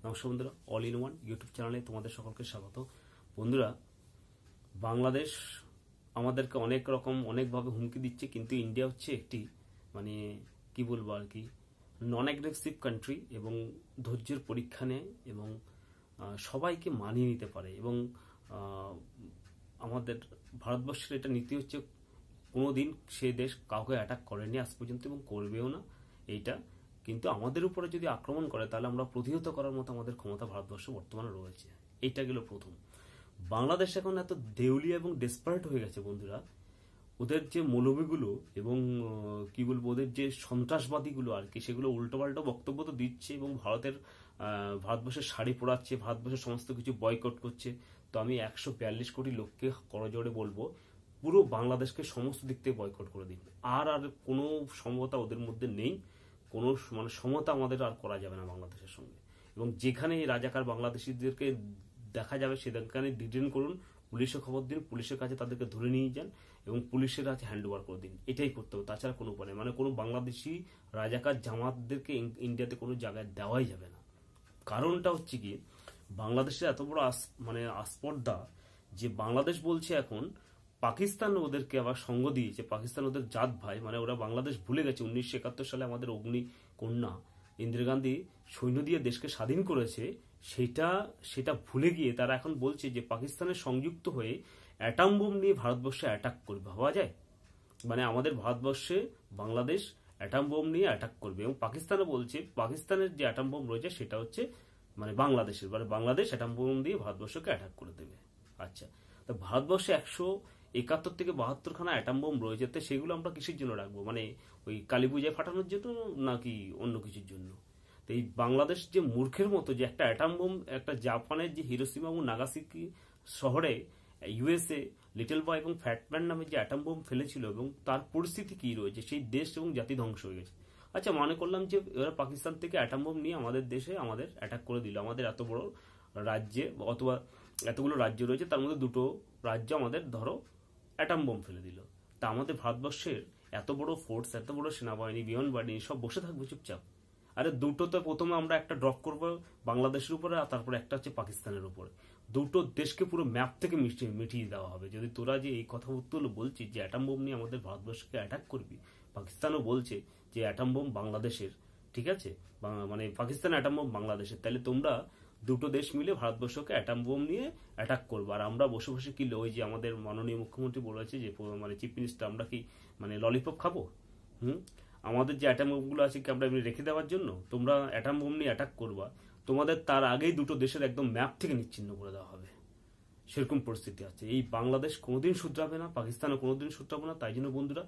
নমস্কার বন্ধুরা, all in one YouTube চ্যানেলে তোমাদের সকলকে স্বাগত। বন্ধুরা, বাংলাদেশ আমাদেরকে অনেকভাবে হুমকি দিচ্ছে, কিন্তু ইন্ডিয়া হচ্ছে একটি মানে কি বলবো আর কি নন অ্যাগ্রেসিভ কান্ট্রি এবং ধৈর্যের পরীক্ষা নেয় এবং সবাইকে মানিয়ে নিতে পারে। এবং আমাদের ভারতবর্ষের এটা নীতি হচ্ছে কোনোদিন সে দেশ কাউকে অ্যাটাক করেনি আজ পর্যন্ত এবং করবেও না এইটা। কিন্তু আমাদের উপরে যদি আক্রমণ করে তাহলে আমরা প্রতিহত করার মতো আমাদের ক্ষমতা ভারতবর্ষে বর্তমানে রয়েছে। এইটা গেল প্রথম। বাংলাদেশ এখন এত দেউলিয়া এবং ডেসপারেট হয়ে গেছে বন্ধুরা, ওদের যে মৌলবীগুলো এবং কি বলবো ওদের যে সন্ত্রাসবাদীগুলো আর কি, সেগুলো উল্টোপাল্টা বক্তব্য তো দিচ্ছে এবং ভারতবর্ষের শাড়ি পরাচ্ছে, ভারতবর্ষের সমস্ত কিছু বয়কট করছে। তো আমি 142 কোটি লোককে করজোড়ে বলবো, পুরো বাংলাদেশকে সমস্ত দিক থেকে বয়কট করে দিন। আর কোনো সমতা ওদের মধ্যে নেই, কোনো সমতা আমাদের আর করা যাবে না বাংলাদেশের সঙ্গে। এবং যেখানে রাজাকার বাংলাদেশিদেরকে দেখা যাবে সেখানে ডিটেইন করুন, পুলিশে খবর দিন, পুলিশের কাছে তাদেরকে ধরে নিয়ে যান এবং পুলিশের কাছে হ্যান্ড ওভার করে দিন। এটাই করতে হবে, তাছাড়া কোনো উপায় নেই। কোনো বাংলাদেশি রাজাকার জামাতদেরকে ইন্ডিয়াতে কোনো জায়গায় দেওয়াই যাবে না। কারণটা হচ্ছে কি, বাংলাদেশের এত বড় আস্পর্ধা যে বাংলাদেশ বলছে এখন পাকিস্তান ওদেরকে আবার সঙ্গ দিয়েছে। পাকিস্তান ওদের জাত ভাই, ওরা বাংলাদেশ ভুলে গেছে 1971 সালে আমাদের অগ্নি কন্যা ইন্দিরা গান্ধী সৈন্য দিয়ে দেশকে স্বাধীন করেছে। সেটা ভুলে গিয়ে তারা এখন বলছে যে পাকিস্তানের সংযুক্ত হয়ে অ্যাটম বোম নিয়ে ভারতবর্ষে অ্যাটাক করবে। ভাবা যায়? আমাদের ভারতবর্ষে বাংলাদেশ অ্যাটম বোম নিয়ে অ্যাটাক করবে এবং পাকিস্তানও বলছে পাকিস্তানের যে অ্যাটম বোম রয়েছে সেটা হচ্ছে বাংলাদেশের, বাংলাদেশ অ্যাটম বোম দিয়ে ভারতবর্ষকে অ্যাটাক করে দেবে। আচ্ছা, তো ভারতবর্ষে 171 থেকে 72 খানা অ্যাটম বোম রয়েছে, তো সেগুলো আমরা কিসের জন্য রাখবো? ওই কালী পূজায় ফাটানোর জন্য নাকি অন্য কিছুর জন্য? তো এই বাংলাদেশ যে মূর্খের মতো যে একটা অ্যাটম বোম, একটা জাপানের যে হিরোশিমা এবং নাগাসাকি শহরে ইউএসএ লিটল বয় এবং ফ্যাটম্যান নামে যে অ্যাটম বোম ফেলেছিল এবং তার পরিস্থিতি কি রয়েছে, সেই দেশ এবং জাতি ধ্বংস হয়ে গেছে। আচ্ছা, মনে করলাম যে এরা পাকিস্তান থেকে অ্যাটম বোম নিয়ে আমাদের দেশে আমাদের অ্যাটাক করে দিল। আমাদের এত বড় রাজ্যে অথবা এতগুলো রাজ্য রয়েছে, তার মধ্যে দুটো রাজ্য আমাদের ধরো অ্যাটম বোম ফেলে দিল। তা আমাদের ভারতবর্ষের এত বড় ফোর্স, এত বড় সেনাবাহিনী, বিমান বাহিনী সব বসে থাকবে চুপচাপ? আরে দুটো তো প্রথমে আমরা একটা ড্রপ করবো বাংলাদেশের উপরে, আর তারপরে একটা হচ্ছে পাকিস্তানের উপরে। দুটো দেশকে পুরো ম্যাপ থেকে মিটিয়ে দেওয়া হবে। যদি তোরা যে এই কথাগুলো বলছিস যে অ্যাটম বোম নিয়ে আমাদের ভারতবর্ষকে অ্যাটাক করবি, পাকিস্তানও বলছে যে অ্যাটম বোম বাংলাদেশের, ঠিক আছে, পাকিস্তান অ্যাটম বোম বাংলাদেশের, তাহলে তোমরা দুটো দেশ মিলে ভারতবর্ষকে অ্যাটম বোম নিয়ে অ্যাটাক করবো। আর আমরা বসে বসে কি ওই যে আমাদের মাননীয় মুখ্যমন্ত্রী বলেছে যে চিফ মিনিস্টার, আমরা কি ললিপপ খাবো? আমাদের যে অ্যাটম বোমগুলো আছে কি আমরা এমনি রেখে দেওয়ার জন্য? তোমরা অ্যাটম বোম নিয়ে অ্যাটাক করবা, তোমাদের তার আগেই দুটো দেশের একদম ম্যাপ থেকে নিচ্ছিন্ন করে দেওয়া হবে। সেরকম পরিস্থিতি আছে। এই বাংলাদেশ কোনোদিন শুধরাবে না, পাকিস্তানও কোনোদিন শুধরাবে না। তাই জন্য বন্ধুরা,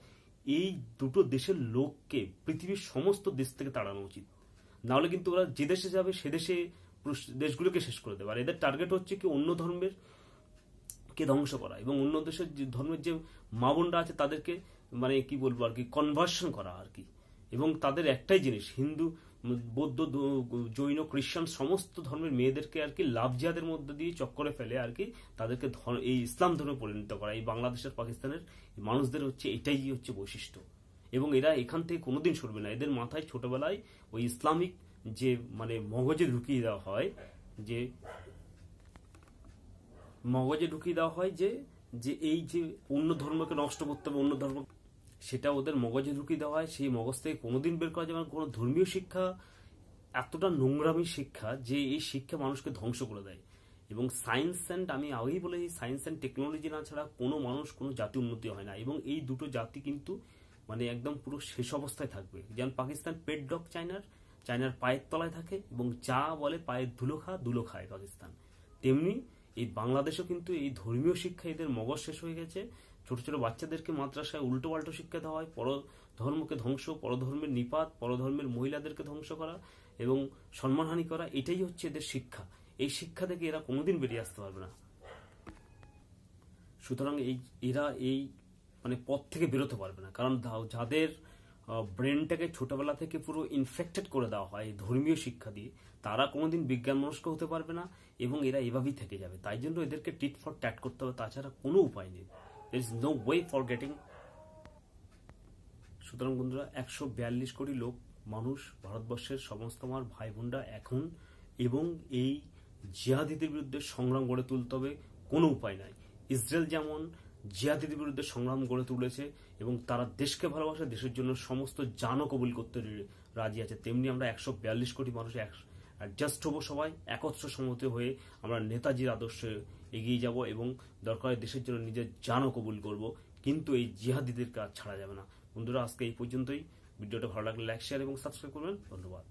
এই দুটো দেশের লোককে পৃথিবীর সমস্ত দেশ থেকে তাড়ানো উচিত। নাহলে কিন্তু ওরা যে দেশে যাবে সে দেশগুলোকে শেষ করে দেবে। আর এদের টার্গেট হচ্ছে কি অন্য ধর্মের কে ধ্বংস করা এবং অন্য দেশের যে ধর্মের যে মা বোনরা আছে তাদেরকে কি বলবো আর কি কনভার্সন করা আর কি। এবং তাদের একটাই জিনিস, হিন্দু, বৌদ্ধ, জৈন, খ্রিস্টান সমস্ত ধর্মের মেয়েদেরকে আর কি লাভ জিহাদের মধ্যে দিয়ে চক্করে ফেলে আর কি তাদেরকে এই ইসলাম ধর্মে পরিণত করা। এই বাংলাদেশের পাকিস্তানের মানুষদের হচ্ছে এটাই হচ্ছে বৈশিষ্ট্য। এবং এরা এখান থেকে কোনোদিন সরবে না। এদের মাথায় ছোটবেলায় ওই ইসলামিক যে মগজে ঢুকিয়ে দেওয়া হয় যে এই যে অন্য ধর্মকে নষ্ট করতে হবে, অন্য ধর্ম, সেটা ওদের মগজে ঢুকিয়ে দেওয়া হয়। সেই মগজ থেকে কোনোদিন বের করা যাবে না। কোনো ধর্মীয় শিক্ষা এতটা নোংরামি শিক্ষা যে এই শিক্ষা মানুষকে ধ্বংস করে দেয়। এবং সায়েন্স অ্যান্ড, আমি আগেই বলেছি, সায়েন্স অ্যান্ড টেকনোলজি না ছাড়া কোনো মানুষ, কোনো জাতি উন্নতি হয় না। এবং এই দুটো জাতি কিন্তু একদম পুরো শেষ অবস্থায় থাকবে। যেমন পাকিস্তান পেট ডগ চায়নার পায়ের তলায় থাকে এবং যা বলে পায়ের ধুলো খায় পাকিস্তান, তেমনি এই বাংলাদেশও কিন্তু এই ধর্মীয় শিক্ষা এদের মগজ শেষ হয়ে গেছে। ছোট ছোট বাচ্চাদেরকে মাদ্রাসায় উল্টো পাল্টো শিক্ষা দেওয়া হয়, পরধর্মকে ধ্বংস, পরধর্মের নিপাত, পরধর্মের মহিলাদেরকে ধ্বংস করা এবং সম্মানহানি করা, এটাই হচ্ছে এদের শিক্ষা। এই শিক্ষা থেকে এরা কোনোদিন বেরিয়ে আসতে পারবে না। সুতরাং এরা এই পথ থেকে বেরোতে পারবে না। কারণ যাদের ব্রেনটাকে ছোটবেলা থেকে পুরো ইনফেক্টেড করে দেওয়া হয় ধর্মীয় শিক্ষা দিয়ে, তারা কোনোদিন বিজ্ঞান মনস্ক হতে পারবে না এবং এরা এভাবেই থেকে যাবে। তাই জন্য এদেরকে টিট ফর ট্যাট করতে হবে, তাছাড়া কোনো উপায় নেই। there is no way for getting। সুতরাং বন্ধুরা, 142 কোটি মানুষ ভারতবর্ষের সমস্ত আমার ভাই বোনরা এখন এবং এই জিহাদিদের বিরুদ্ধে সংগ্রাম গড়ে তুলতে হবে, কোনো উপায় নাই। ইসরায়েল যেমন জিহাদিদের বিরুদ্ধে সংগ্রাম গড়ে তুলেছে এবং তারা দেশকে ভালোবাসে, দেশের জন্য সমস্ত জানও কবুল করতে রাজি আছে, তেমনি আমরা 142 কোটি মানুষ অ্যাডজাস্ট হবো, সবাই একত্র সম্মতি হয়ে আমরা নেতাজির আদর্শে এগিয়ে যাব এবং দরকার দেশের জন্য নিজের জানও কবুল করব, কিন্তু এই জিহাদিদের কাজ ছাড়া যাবে না। বন্ধুরা, আজকে এই পর্যন্তই। ভিডিওটা ভালো লাগলে লাইক, শেয়ার এবং সাবস্ক্রাইব করবেন। ধন্যবাদ।